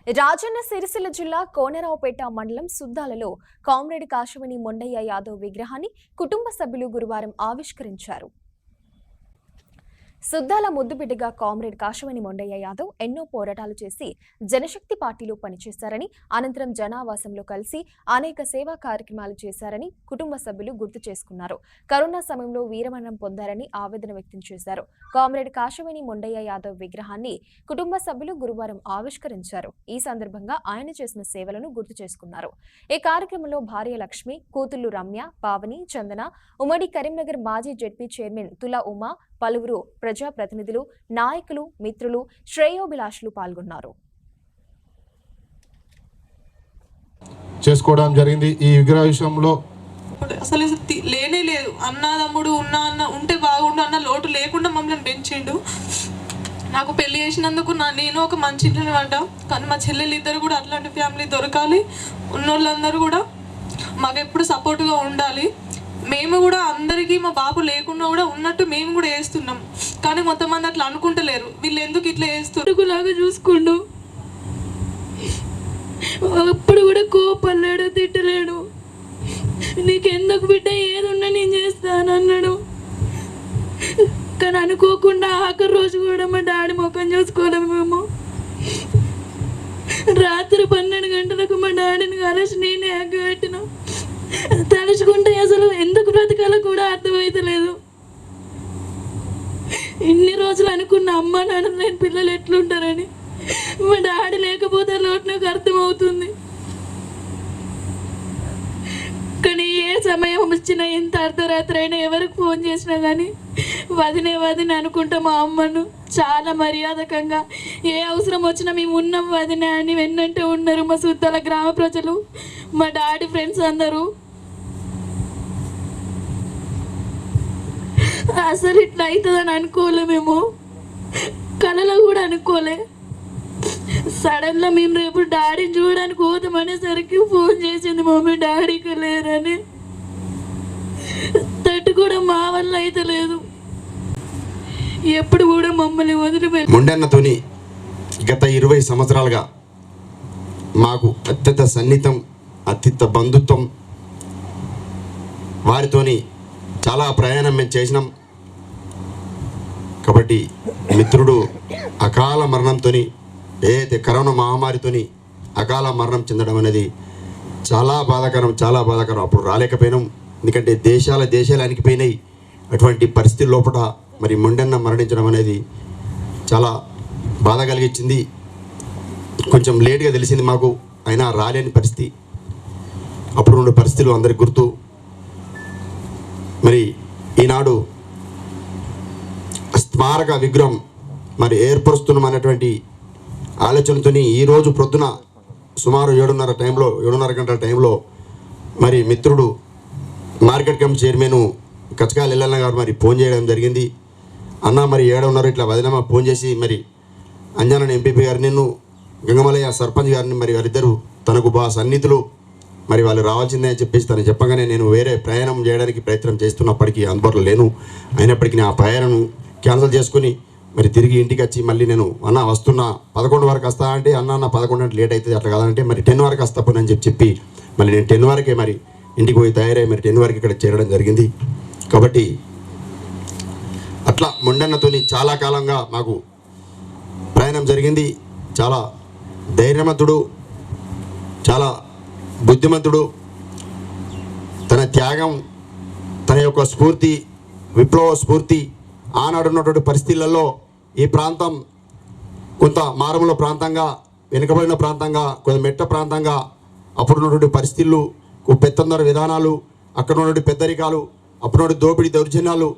రాజన్న సిరిసిల్ల జిల్లా కోనరావుపేట మండలం సుద్దాలలో కామ్రేడ్ కాశమణి మొండయ్య యాదవ్ విగ్రహాన్ని కుటుంబ సభ్యులు గురువారం ఆవిష్కరించారు. సుద్దాల ముద్దుబిడ్డగా కామ్రేడ్ కాశమణి మొండయ్య యాదవ్ ఎన్నో పోరాటాలు చేసి జనశక్తి పార్టీలో పనిచేశారని, అనంతరం జనావాసంలో కలిసి అనేక సేవా కార్యక్రమాలు చేశారని కుటుంబ సభ్యులు గుర్తు చేసుకున్నారు. కరోనా సమయంలో వీరమరణం పొందారని ఆవేదన వ్యక్తం చేశారు. కామ్రేడ్ కాశమణి మొండయ్య యాదవ్ విగ్రహాన్ని కుటుంబ సభ్యులు గురువారం ఆవిష్కరించారు. ఈ సందర్భంగా ఆయన చేసిన సేవలను గుర్తు చేసుకున్నారు. ఈ కార్యక్రమంలో భార్య లక్ష్మి, కూతుళ్లు రమ్య, పావని, చందన, ఉమ్మడి కరీంనగర్ మాజీ జెడ్పీ చైర్మన్ తులా ఉమా, పలువురు ప్రజాప్రతినిధులు, నాయకులు, మిత్రులు, శ్రేయోభిలాషులు పాల్గొన్నారు. చేసుకోవడం జరిగింది. ఈ విగ్రహ విషయంలో అసలు లేనే లేదు. అన్నదమ్ముడు ఉంటే బాగుండు అన్న లోటు లేకుండా మమ్మల్ని పెంచిండు. నాకు పెళ్లి చేసినందుకు నేను ఒక మంచి ఇంటిని పడ్డా, కానీ మా చెల్లెలు ఇద్దరు కూడా అట్లాంటి ఫ్యామిలీ దొరకాలి. ఉన్నోళ్ళందరూ కూడా మాకు ఎప్పుడు సపోర్ట్గా ఉండాలి. మేము కూడా అందరికీ మా బాబు లేకుండా కూడా ఉన్నట్టు మేము కూడా వేస్తున్నాం, కానీ మొత్తం మంది అట్లా అనుకుంటలేరు. వీళ్ళు ఎందుకు ఇట్లా వేస్తులాగా చూసుకుండు. అప్పుడు కూడా కోపల్లాడు, తిట్టలేడు. నీకెందుకు బిడ్డ, ఏదున్నా నేను చేస్తాను అన్నాడు. కానీ అనుకోకుండా ఆఖరి రోజు కూడా మా డాడీ ముఖం చూసుకోలేము. మేము రాత్రి 12 గంటలకు మా డాడీని కలిసి నేనే ఎగ్గబెట్టినా. తలుచుకుంటే అసలు ఎందుకు బ్రతకాలో కూడా అర్థమవుతలేదు. ఇన్ని రోజులు అనుకున్న అమ్మ నాన్న లేని పిల్లలు ఎట్లుంటారని, మా డాడీ లేకపోతే లోటు నాకు అర్థమవుతుంది. కానీ ఏ సమయం వచ్చినా, ఎంత అర్ధరాత్రి అయినా, ఎవరికి ఫోన్ చేసినా కానీ వదినే అనుకుంటా మా అమ్మను చాలా మర్యాదకంగా ఏ అవసరం వచ్చినా మేము ఉన్నాం వదినే అని వెన్నంటే ఉన్నారు మా సుద్దాల గ్రామ ప్రజలు, మా డాడీ ఫ్రెండ్స్ అందరూ. అసలు ఇట్లా అవుతుందని అనుకోలే, మేము కళలో కూడా అనుకోలే. సడన్గా మేము రేపు డాడీని చూడడానికి పోతామనేసరికి ఫోన్ చేసింది మమ్మీ డాడీకి లేరని. తట్టు కూడా మా వల్ల అయితే లేదు. ఎప్పుడు కూడా మమ్మల్ని వదిలిపెట్టి మొండన్నతోని గత 20 సంవత్సరాలుగా మాకు అత్యంత సన్నిహితం, అత్యంత బంధుత్వం. వారితోని చాలా ప్రయాణం మేము చేసినాం. కాబట్టి మిత్రుడు అకాల మరణంతో, ఏదైతే కరోనా మహమ్మారితోని అకాల మరణం చెందడం అనేది చాలా బాధాకరం, చాలా బాధాకరం. అప్పుడు రాలేకపోయినాం, ఎందుకంటే దేశాలు అణిగిపోయినాయి. అటువంటి పరిస్థితి లోపల మరి మొండన్న మరణించడం అనేది చాలా బాధ కలిగించింది. కొంచెం లేట్గా తెలిసింది మాకు, అయినా రాలేని పరిస్థితి. అప్పుడు ఉన్న పరిస్థితులు అందరికి గుర్తు. మరి ఈనాడు స్మారక విగ్రహం మరి ఏర్పరుస్తున్నాం అనేటువంటి ఆలోచనతో ఈరోజు ప్రొద్దున సుమారు 7:30 గంటల టైంలో మరి మిత్రుడు మార్కెట్ కమిటీ చైర్మన్ కచకాల ఎల్లన్న గారు మరి ఫోన్ చేయడం జరిగింది. అన్న మరి 7:30 ఇట్లా వదినమ్మ ఫోన్ చేసి మరి అంజనన్ ఎంపీపీ గారు, నేను గంగమలయ్య సర్పంచ్ గారిని, మరి వారిద్దరు తనకు బాగా సన్నిహితులు, మరి వాళ్ళు రావాల్సిందే అని చెప్పేసి తను చెప్పగానే నేను వేరే ప్రయాణం చేయడానికి ప్రయత్నం చేస్తున్నప్పటికీ అందుబాటులో లేను. అయినప్పటికీ నా ప్రయాణం క్యాన్సిల్ చేసుకుని మరి తిరిగి ఇంటికి వచ్చి మళ్ళీ నేను అన్న వస్తున్నా 11 వరకు వస్తా అంటే, అన్న 11 అంటే లేట్ అవుతుంది, అట్లా కాదంటే మరి 10 వరకు వస్తా పోనీ అని చెప్పి మళ్ళీ నేను 10 వరకే మరి ఇంటికి పోయి తయారై మరి 10 వరకు ఇక్కడ చేరడం జరిగింది. కాబట్టి అట్లా మొండన్నతోని చాలా కాలంగా మాకు ప్రయాణం జరిగింది. చాలా ధైర్యవంతుడు, చాలా బుద్ధిమంతుడు. తన త్యాగం, తన యొక్క స్ఫూర్తి, విప్లవ స్ఫూర్తి ఆనాడున్నటువంటి పరిస్థితులలో ఈ ప్రాంతం కొంత మారుమూల ప్రాంతంగా, వెనుకబడిన ప్రాంతంగా, కొంత మెట్ట ప్రాంతంగా, అప్పుడున్నటువంటి పరిస్థితులు, పెత్తందర విధానాలు, అక్కడ ఉన్నటువంటి పెద్దరికాలు, అప్పుడున్న దోపిడీ దౌర్జన్యాలు,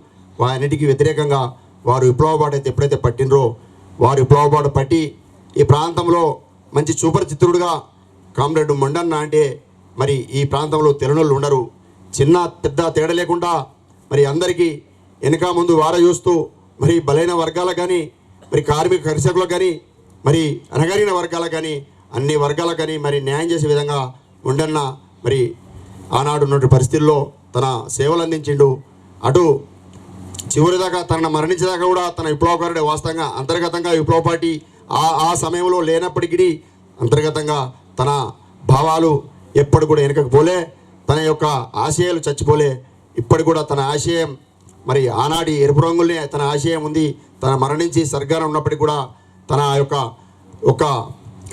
వాటన్నిటికీ వ్యతిరేకంగా వారు విప్లవ బాట అయితే ఎప్పుడైతే పట్టినరో, వారు విప్లవ బాట పట్టి ఈ ప్రాంతంలో మంచి సుపరిచితుడుగా కామ్రేడ్ మొండన్న అంటే మరి ఈ ప్రాంతంలో తెలనోళ్ళు ఉండరు. చిన్న పెద్ద తేడా లేకుండా మరి అందరికీ వెనక ముందు వార చూస్తూ మరి బలైన వర్గాలకు కానీ, మరి కార్మిక కర్షకులకు కానీ, మరి అనగారిన వర్గాలకు కానీ, అన్ని వర్గాలకు కానీ మరి న్యాయం చేసే విధంగా మొండన్న మరి ఆనాడు ఉన్న పరిస్థితుల్లో తన సేవలు అందించిండు. అటు చివరిదాకా తనను మరణించేదాకా కూడా తన విప్లవకారుడే. వాస్తవంగా అంతర్గతంగా విప్లవ పార్టీ ఆ సమయంలో లేనప్పటికీ అంతర్గతంగా తన భావాలు ఎప్పుడు కూడా వెనకకు పోలే, తన యొక్క ఆశయాలు చచ్చిపోలే. ఇప్పటి కూడా తన ఆశయం మరి ఆనాటి ఎరుపు రంగులనే తన ఆశయం ఉంది. తన మరణించి స్వర్గాన ఉన్నప్పటికీ కూడా తన యొక్క ఒక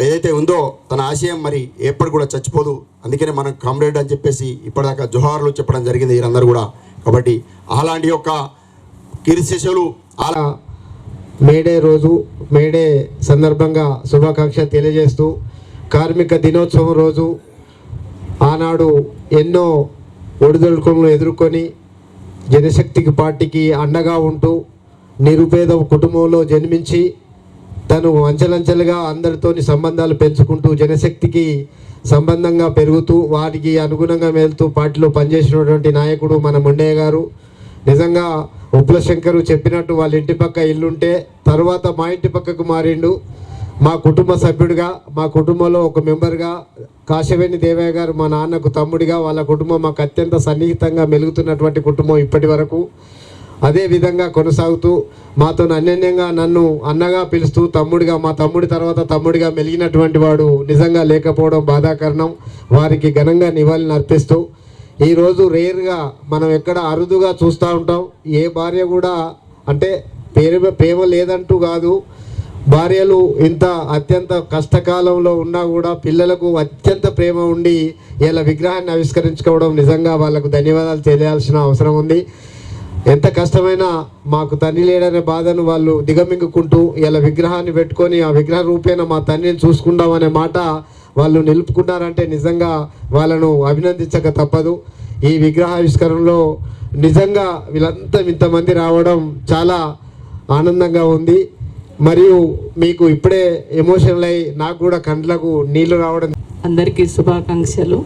ఏదైతే ఉందో తన ఆశయం మరి ఎప్పుడు కూడా చచ్చిపోదు. అందుకనే మనం కామ్రేడ్ అని చెప్పేసి ఇప్పటిదాకా జోహార్లు చెప్పడం జరిగింది వీరందరూ కూడా. కాబట్టి అలాంటి యొక్క కీర్తిశేషులు అలా మేడే రోజు మేడే సందర్భంగా శుభాకాంక్షలు తెలియజేస్తూ, కార్మిక దినోత్సవం రోజు ఆనాడు ఎన్నో ఒడిదుడుకులను ఎదుర్కొని జనశక్తికి పార్టీకి అండగా ఉంటూ నిరుపేద కుటుంబంలో జన్మించి తను అంచెలంచెలుగా అందరితోని సంబంధాలు పెంచుకుంటూ జనశక్తికి సంబంధంగా పెరుగుతూ వాటికి అనుగుణంగా వెళ్తూ పార్టీలో పనిచేసినటువంటి నాయకుడు మన మొండయ్య గారు. నిజంగా ఉప్పుల శంకరు చెప్పినట్టు వాళ్ళ ఇంటి పక్క ఇల్లుంటే తర్వాత మా ఇంటి పక్కకు మారిండు. మా కుటుంబ సభ్యుడిగా, మా కుటుంబంలో ఒక మెంబర్గా, కాశవేణి దేవయ్య గారు మా నాన్నకు తమ్ముడిగా, వాళ్ళ కుటుంబం మాకు అత్యంత సన్నిహితంగా మెలుగుతున్నటువంటి కుటుంబం ఇప్పటి వరకు అదే విధంగా కొనసాగుతూ మాతో అన్యోన్యంగా నన్ను అన్నగా పిలుస్తూ తమ్ముడిగా, మా తమ్ముడి తర్వాత తమ్ముడిగా మెలిగినటువంటి వాడు నిజంగా లేకపోవడం బాధాకరణం. వారికి ఘనంగా నివాళులు అర్పిస్తూ ఈరోజు రేర్గా మనం ఎక్కడ అరుదుగా చూస్తూ ఉంటాం. ఏ భార్య కూడా అంటే ప్రేమ లేదంటూ కాదు, భార్యలు ఇంత అత్యంత కష్టకాలంలో ఉన్నా కూడా పిల్లలకు అత్యంత ప్రేమ ఉండి ఇలా విగ్రహాన్ని ఆవిష్కరించుకోవడం నిజంగా వాళ్ళకు ధన్యవాదాలు తెలియాల్సిన అవసరం ఉంది. ఎంత కష్టమైనా మాకు తండ్రి లేడనే బాధను వాళ్ళు దిగమింగుకుంటూ ఇలా విగ్రహాన్ని పెట్టుకొని ఆ విగ్రహ రూపేణ మా తండ్రిని చూసుకుందామనే మాట వాళ్ళు నిలుపుకున్నారంటే నిజంగా వాళ్ళను అభినందించక తప్పదు. ఈ విగ్రహావిష్కరణలో నిజంగా వీళ్ళంతా ఇంతమంది రావడం చాలా ఆనందంగా ఉంది. మరియు మీకు ఇప్పుడే ఎమోషనల్ అయ్యి నాకు కూడా కండ్లకు నీళ్లు రావడం. అందరికీ శుభాకాంక్షలు.